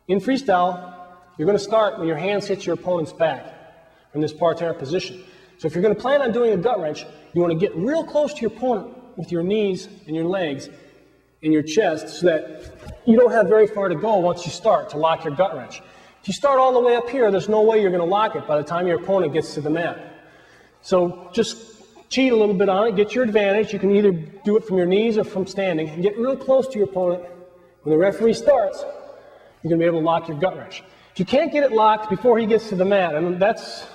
In freestyle, you're going to start when your hands hit your opponent's back from this parterre position. So if you're going to plan on doing a gut wrench, you want to get real close to your opponent with your knees and your legs and your chest so that you don't have very far to go once you start to lock your gut wrench. If you start all the way up here, there's no way you're going to lock it by the time your opponent gets to the mat. So just cheat a little bit on it, get your advantage. You can either do it from your knees or from standing, and get real close to your opponent. When the referee starts, you're going to be able to lock your gut wrench. If you can't get it locked before he gets to the mat, and that's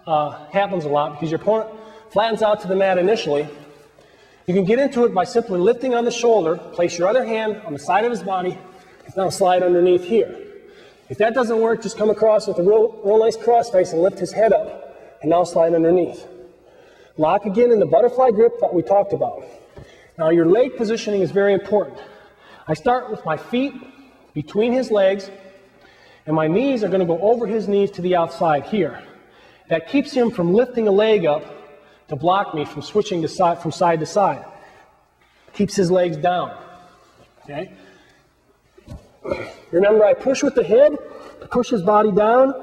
happens a lot because your opponent flattens out to the mat initially, you can get into it by simply lifting on the shoulder, place your other hand on the side of his body, and now slide underneath here. If that doesn't work, just come across with a real nice cross face and lift his head up, and now slide underneath. Lock again in the butterfly grip that we talked about. Now your leg positioning is very important. I start with my feet between his legs, and my knees are going to go over his knees to the outside here. That keeps him from lifting a leg up to block me from switching from side to side. Keeps his legs down. Okay? Remember, I push with the head to push his body down,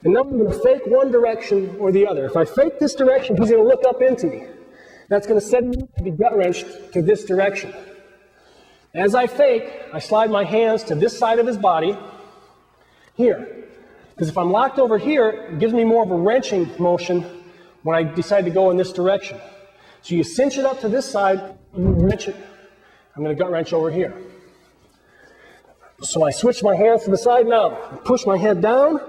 and now I'm going to fake one direction or the other. If I fake this direction, he's going to look up into me. That's going to set him up to be gut wrenched to this direction. As I fake, I slide my hands to this side of his body, here. Because if I'm locked over here, it gives me more of a wrenching motion when I decide to go in this direction. So you cinch it up to this side, and you wrench it. I'm going to gut wrench over here. So I switch my hands to the side now. I push my head down.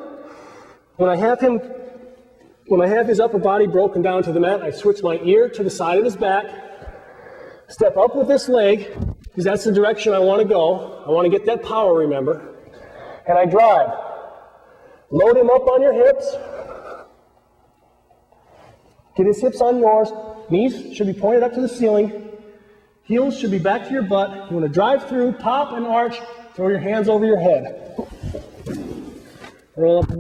When I have his upper body broken down to the mat, I switch my ear to the side of his back, step up with this leg, because that's the direction I want to go. I want to get that power, remember. And I drive. Load him up on your hips. Get his hips on yours. Knees should be pointed up to the ceiling. Heels should be back to your butt. You want to drive through, pop and arch, throw your hands over your head. Roll up.